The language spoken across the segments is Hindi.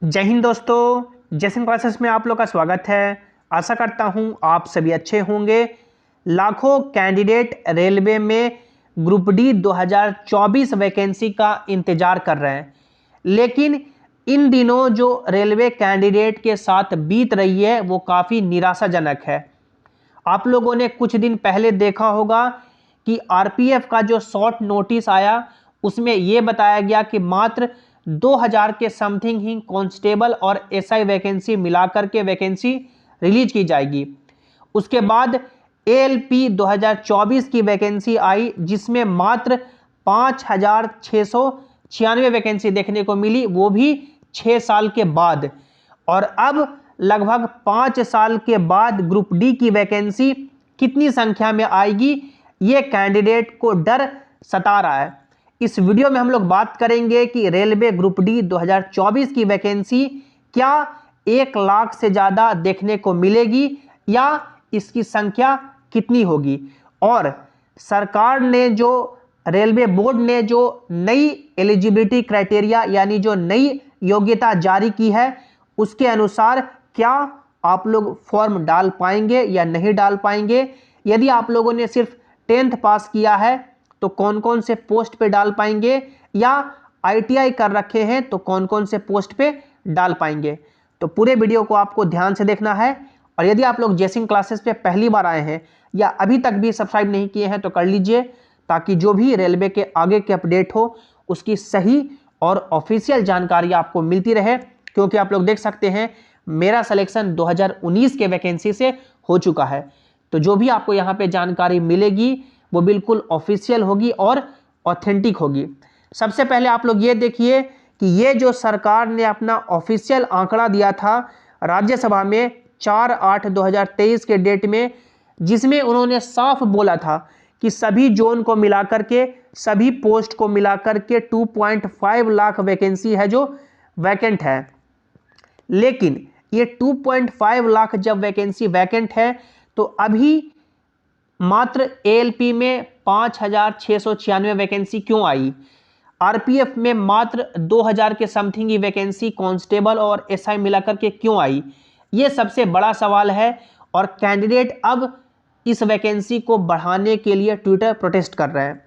जय हिंद दोस्तों, जैसन क्लासेस में आप लोग का स्वागत है। आशा करता हूं आप सभी अच्छे होंगे। लाखों कैंडिडेट रेलवे में ग्रुप डी 2024 वैकेंसी का इंतजार कर रहे हैं, लेकिन इन दिनों जो रेलवे कैंडिडेट के साथ बीत रही है वो काफ़ी निराशाजनक है। आप लोगों ने कुछ दिन पहले देखा होगा कि आरपीएफ का जो शॉर्ट नोटिस आया उसमें यह बताया गया कि मात्र 2000 के समथिंग ही कांस्टेबल और एसआई वैकेंसी मिलाकर के वैकेंसी रिलीज की जाएगी। उसके बाद एएलपी 2024 की वैकेंसी आई जिसमें मात्र 5696 वैकेंसी देखने को मिली, वो भी 6 साल के बाद। और अब लगभग 5 साल के बाद ग्रुप डी की वैकेंसी कितनी संख्या में आएगी, ये कैंडिडेट को डर सता रहा है। इस वीडियो में हम लोग बात करेंगे कि रेलवे ग्रुप डी 2024 की वैकेंसी क्या 1 लाख से ज़्यादा देखने को मिलेगी या इसकी संख्या कितनी होगी, और सरकार ने जो रेलवे बोर्ड ने जो नई एलिजिबिलिटी क्राइटेरिया यानी जो नई योग्यता जारी की है उसके अनुसार क्या आप लोग फॉर्म डाल पाएंगे या नहीं डाल पाएंगे। यदि आप लोगों ने सिर्फ 10th पास किया है तो कौन कौन से पोस्ट पे डाल पाएंगे, या आईटीआई कर रखे हैं तो कौन कौन से पोस्ट पे डाल पाएंगे। तो पूरे वीडियो को आपको ध्यान से देखना है। और यदि आप लोग जेसिंग क्लासेस पे पहली बार आए हैं या अभी तक भी सब्सक्राइब नहीं किए हैं तो कर लीजिए, ताकि जो भी रेलवे के आगे के अपडेट हो उसकी सही और ऑफिशियल जानकारी आपको मिलती रहे। क्योंकि आप लोग देख सकते हैं मेरा सिलेक्शन 2019 के वैकेंसी से हो चुका है, तो जो भी आपको यहाँ पे जानकारी मिलेगी वो बिल्कुल ऑफिशियल होगी और ऑथेंटिक होगी। सबसे पहले आप लोग ये देखिए कि ये जो सरकार ने अपना ऑफिशियल आंकड़ा दिया था राज्यसभा में 4/8/2023 के डेट में, जिसमें उन्होंने साफ बोला था कि सभी जोन को मिलाकर के, सभी पोस्ट को मिलाकर के 2.5 लाख वैकेंसी है जो वैकेंट है। लेकिन ये 2.5 लाख जब वैकेंसी वैकेंट है तो अभी मात्र एएलपी में 5696 वैकेंसी क्यों आई, आरपीएफ में मात्र 2000 के समथिंग ही वैकेंसी कांस्टेबल और एसआई मिलाकर के क्यों आई, ये सबसे बड़ा सवाल है। और कैंडिडेट अब इस वैकेंसी को बढ़ाने के लिए ट्विटर प्रोटेस्ट कर रहे हैं।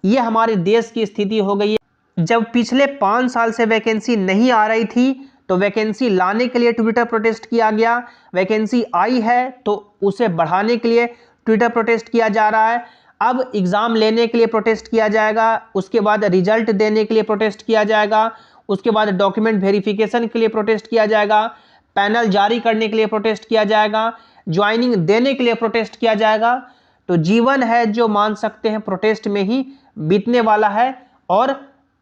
ये हमारे देश की स्थिति हो गई है। जब पिछले 5 साल से वैकेंसी नहीं आ रही थी तो वैकेंसी लाने के लिए ट्विटर प्रोटेस्ट किया गया, वैकेंसी आई है तो उसे बढ़ाने के लिए ट्विटर प्रोटेस्ट किया जा रहा है। अब एग्ज़ाम लेने के लिए प्रोटेस्ट किया जाएगा, उसके बाद रिजल्ट देने के लिए प्रोटेस्ट किया जाएगा, उसके बाद डॉक्यूमेंट वेरिफिकेशन के लिए प्रोटेस्ट किया जाएगा, पैनल जारी करने के लिए प्रोटेस्ट किया जाएगा, ज्वाइनिंग देने के लिए प्रोटेस्ट किया जाएगा। तो जीवन है जो मान सकते हैं प्रोटेस्ट में ही बीतने वाला है। और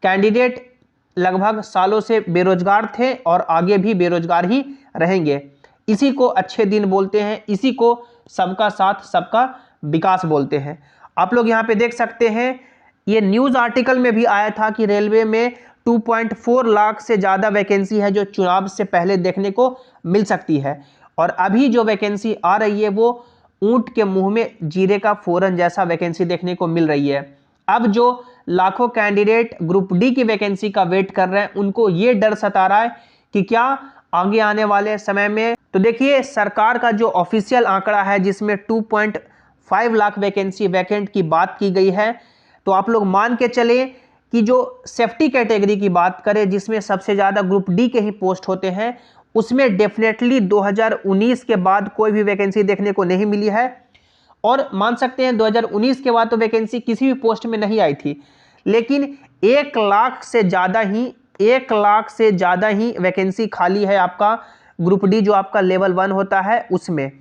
कैंडिडेट लगभग सालों से बेरोजगार थे और आगे भी बेरोजगार ही रहेंगे। इसी को अच्छे दिन बोलते हैं, इसी को सबका साथ सबका विकास बोलते हैं। आप लोग यहाँ पे देख सकते हैं ये न्यूज़ आर्टिकल में भी आया था कि रेलवे में 2.4 लाख से ज़्यादा वैकेंसी है जो चुनाव से पहले देखने को मिल सकती है। और अभी जो वैकेंसी आ रही है वो ऊंट के मुंह में जीरे का फोरन जैसा वैकेंसी देखने को मिल रही है। अब जो लाखों कैंडिडेट ग्रुप डी की वैकेंसी का वेट कर रहे हैं उनको ये डर सता रहा है कि क्या आगे आने वाले समय में, तो देखिए सरकार का जो ऑफिशियल आंकड़ा है जिसमें 2.5 लाख वैकेंसी वैकेंट की बात की गई है, तो आप लोग मान के चले कि जो सेफ्टी कैटेगरी की बात करें जिसमें सबसे ज़्यादा ग्रुप डी के ही पोस्ट होते हैं, उसमें डेफिनेटली 2019 के बाद कोई भी वैकेंसी देखने को नहीं मिली है। और मान सकते हैं 2019 के बाद तो वैकेंसी किसी भी पोस्ट में नहीं आई थी, लेकिन 1 लाख से ज़्यादा ही वैकेंसी खाली है आपका ग्रुप डी जो आपका लेवल 1 होता है उसमें।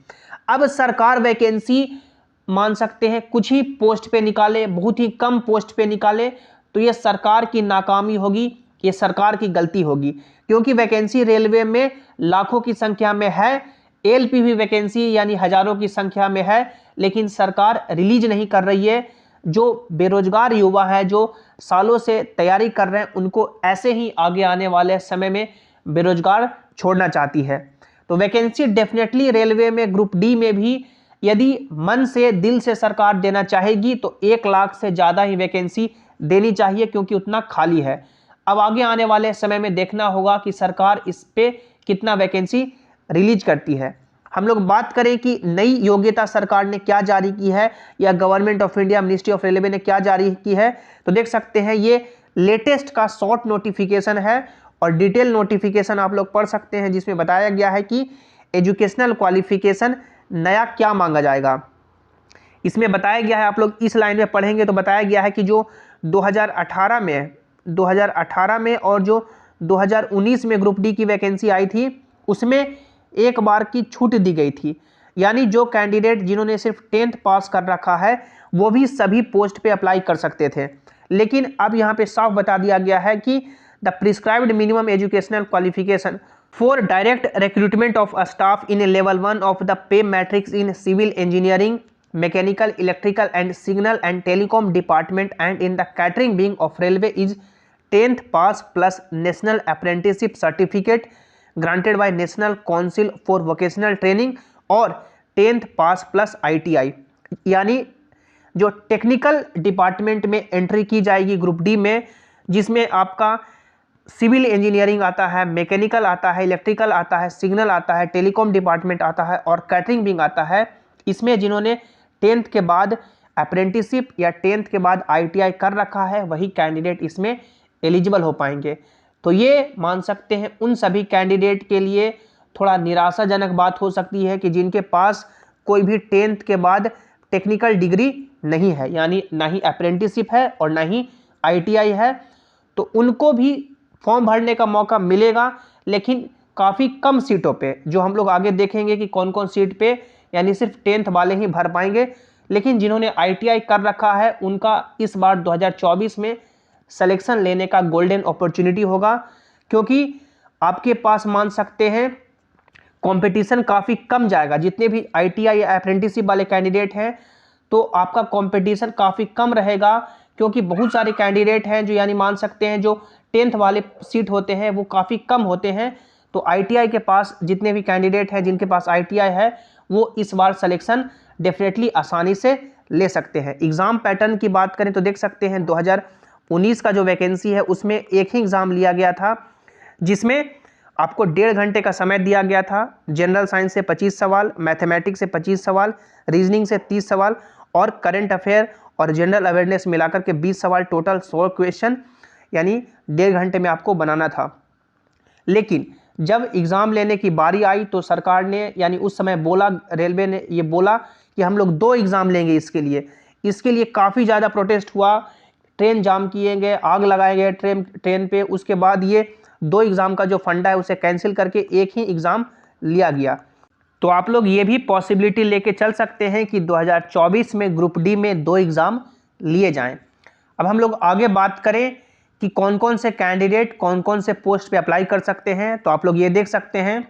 अब सरकार वैकेंसी मान सकते हैं कुछ ही पोस्ट पे निकाले, बहुत ही कम पोस्ट पे निकाले, तो ये सरकार की नाकामी होगी, ये सरकार की गलती होगी। क्योंकि वैकेंसी रेलवे में लाखों की संख्या में है, एएलपी भी वैकेंसी यानी हजारों की संख्या में है, लेकिन सरकार रिलीज नहीं कर रही है। जो बेरोजगार युवा है जो सालों से तैयारी कर रहे हैं उनको ऐसे ही आगे आने वाले समय में बेरोजगार छोड़ना चाहती है। तो वैकेंसी डेफिनेटली रेलवे में ग्रुप डी में भी यदि मन से दिल से सरकार देना चाहेगी तो 1 लाख से ज़्यादा ही वैकेंसी देनी चाहिए, क्योंकि उतना खाली है। अब आगे आने वाले समय में देखना होगा कि सरकार इस पे कितना वैकेंसी रिलीज करती है। हम लोग बात करें कि नई योग्यता सरकार ने क्या जारी की है या government of India ministry of railway ने क्या जारी की है, तो देख सकते हैं ये लेटेस्ट का शॉर्ट नोटिफिकेशन है और डिटेल नोटिफिकेशन आप लोग पढ़ सकते हैं, जिसमें बताया गया है कि एजुकेशनल क्वालिफिकेशन नया क्या मांगा जाएगा। इसमें बताया गया है, आप लोग इस लाइन में पढ़ेंगे तो बताया गया है कि जो 2018 में और जो 2019 में ग्रुप डी की वैकेंसी आई थी उसमें एक बार की छूट दी गई थी, यानी जो कैंडिडेट जिन्होंने सिर्फ 10th पास कर रखा है वो भी सभी पोस्ट पे अप्लाई कर सकते थे। लेकिन अब यहाँ पे साफ बता दिया गया है कि the prescribed minimum educational qualification for direct recruitment of staff in level 1 of the pay matrix in civil engineering, mechanical, electrical and signal and telecom department and in the catering wing of railway is 10th pass plus national apprenticeship certificate granted by national council for vocational training और 10th पास प्लस ITI। यानी जो टेक्निकल डिपार्टमेंट में एंट्री की जाएगी ग्रुप डी में, जिसमें आपका सिविल इंजीनियरिंग आता है, मैकेनिकल आता है, इलेक्ट्रिकल आता है, सिग्नल आता है, टेलीकॉम डिपार्टमेंट आता है और कैटरिंग विंग आता है, इसमें जिन्होंने 10th के बाद अप्रेंटिसशिप या 10th के बाद ITI कर रखा है वही कैंडिडेट इसमें एलिजिबल हो पाएंगे। तो ये मान सकते हैं उन सभी कैंडिडेट के लिए थोड़ा निराशाजनक बात हो सकती है कि जिनके पास कोई भी 10th के बाद टेक्निकल डिग्री नहीं है, यानी ना ही अप्रेंटिसशिप है और ना ही ITI है, तो उनको भी फॉर्म भरने का मौका मिलेगा, लेकिन काफ़ी कम सीटों पे, जो हम लोग आगे देखेंगे कि कौन कौन सीट पे, यानी सिर्फ 10th वाले ही भर पाएंगे। लेकिन जिन्होंने ITI कर रखा है उनका इस बार 2024 में सिलेक्शन लेने का गोल्डन अपॉर्चुनिटी होगा, क्योंकि आपके पास मान सकते हैं कंपटीशन काफ़ी कम जाएगा। जितने भी ITI या अप्रेंटिसशिप वाले कैंडिडेट हैं तो आपका कंपटीशन काफ़ी कम रहेगा, क्योंकि बहुत सारे कैंडिडेट हैं जो यानी मान सकते हैं जो 10th वाले सीट होते हैं वो काफ़ी कम होते हैं। तो ITI के पास जितने भी कैंडिडेट हैं जिनके पास ITI है वो इस बार सिलेक्शन डेफिनेटली आसानी से ले सकते हैं। एग्ज़ाम पैटर्न की बात करें तो देख सकते हैं 2019 का जो वैकेंसी है उसमें एक ही एग्ज़ाम लिया गया था, जिसमें आपको 1.5 घंटे का समय दिया गया था। जनरल साइंस से 25 सवाल, मैथमेटिक्स से 25 सवाल, रीजनिंग से 30 सवाल और करंट अफेयर और जनरल अवेयरनेस मिलाकर के 20 सवाल, टोटल 100 क्वेश्चन, यानी 1.5 घंटे में आपको बनाना था। लेकिन जब एग्ज़ाम लेने की बारी आई तो सरकार ने, यानी उस समय बोला, रेलवे ने ये बोला कि हम लोग 2 एग्ज़ाम लेंगे। इसके लिए काफ़ी ज़्यादा प्रोटेस्ट हुआ, ट्रेन जाम किए गए, आग लगाए गए ट्रेन पे। उसके बाद ये 2 एग्ज़ाम का जो फंडा है उसे कैंसिल करके एक ही एग्ज़ाम लिया गया। तो आप लोग ये भी पॉसिबिलिटी लेके चल सकते हैं कि 2024 में ग्रुप डी में 2 एग्ज़ाम लिए जाएं। अब हम लोग आगे बात करें कि कौन कौन से कैंडिडेट कौन कौन से पोस्ट पे अप्लाई कर सकते हैं, तो आप लोग ये देख सकते हैं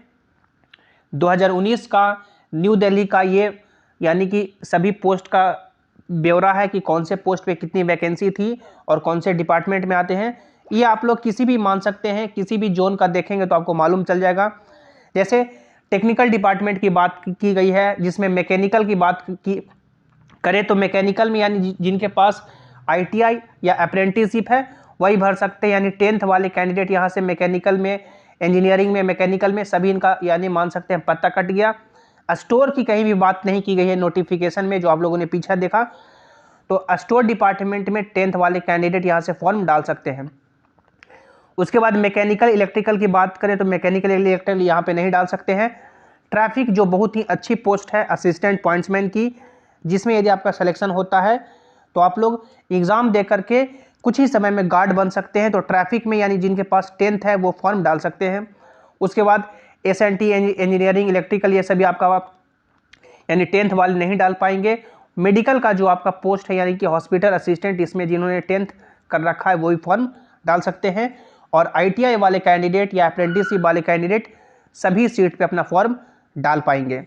2019 का न्यू दिल्ली का ये, यानी कि सभी पोस्ट का ब्यौरा है कि कौन से पोस्ट पे कितनी वैकेंसी थी और कौन से डिपार्टमेंट में आते हैं। ये आप लोग किसी भी मान सकते हैं, किसी भी जोन का देखेंगे तो आपको मालूम चल जाएगा। जैसे टेक्निकल डिपार्टमेंट की बात की गई है, जिसमें मैकेनिकल की बात की करें तो मैकेनिकल में यानी जिनके पास ITI या अप्रेंटिसशिप है वही भर सकते हैं, यानी 10th वाले कैंडिडेट यहाँ से मैकेनिकल में, इंजीनियरिंग में, मैकेनिकल में सभी इनका यानी मान सकते हैं पत्ता कट गया। स्टोर की कहीं भी बात नहीं की गई है नोटिफिकेशन में, जो आप लोगों ने पीछे देखा। तो स्टोर डिपार्टमेंट में 10th वाले कैंडिडेट यहाँ से फॉर्म डाल सकते हैं। उसके बाद मैकेनिकल इलेक्ट्रिकल की बात करें तो मैकेनिकल इलेक्ट्रिकल यहाँ पे नहीं डाल सकते हैं। ट्रैफिक जो बहुत ही अच्छी पोस्ट है असिस्टेंट पॉइंट्समैन की, जिसमें यदि आपका सिलेक्शन होता है तो आप लोग एग्ज़ाम दे करके कुछ ही समय में गार्ड बन सकते हैं। तो ट्रैफिक में यानी जिनके पास 10th है वो फॉर्म डाल सकते हैं। उसके बाद SNT इंजीनियरिंग इलेक्ट्रिकल ये सभी आपका यानी 10th वाले नहीं डाल पाएंगे। मेडिकल का जो आपका पोस्ट है यानी कि हॉस्पिटल असिस्टेंट, इसमें जिन्होंने 10th कर रखा है वही फॉर्म डाल सकते हैं। और ITI वाले कैंडिडेट या अप्रेंटिसशिप वाले कैंडिडेट सभी सीट पे अपना फॉर्म डाल पाएंगे।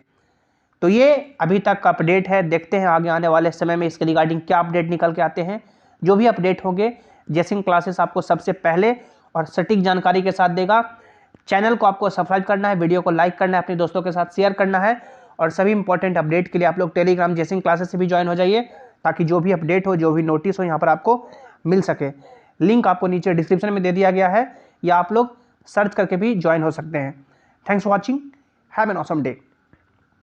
तो ये अभी तक का अपडेट है। देखते हैं आगे आने वाले समय में इसके रिगार्डिंग क्या अपडेट निकल के आते हैं। जो भी अपडेट होंगे जेसिंग क्लासेस आपको सबसे पहले और सटीक जानकारी के साथ देगा। चैनल को आपको सब्सक्राइब करना है, वीडियो को लाइक करना है, अपने दोस्तों के साथ शेयर करना है और सभी इंपॉर्टेंट अपडेट के लिए आप लोग टेलीग्राम जेसिंग क्लासेस से भी ज्वाइन हो जाइए, ताकि जो भी अपडेट हो, जो भी नोटिस हो यहाँ पर आपको मिल सके। लिंक आपको नीचे डिस्क्रिप्शन में दे दिया गया है, या आप लोग सर्च करके भी ज्वाइन हो सकते हैं। Thanks for watching, have an awesome day.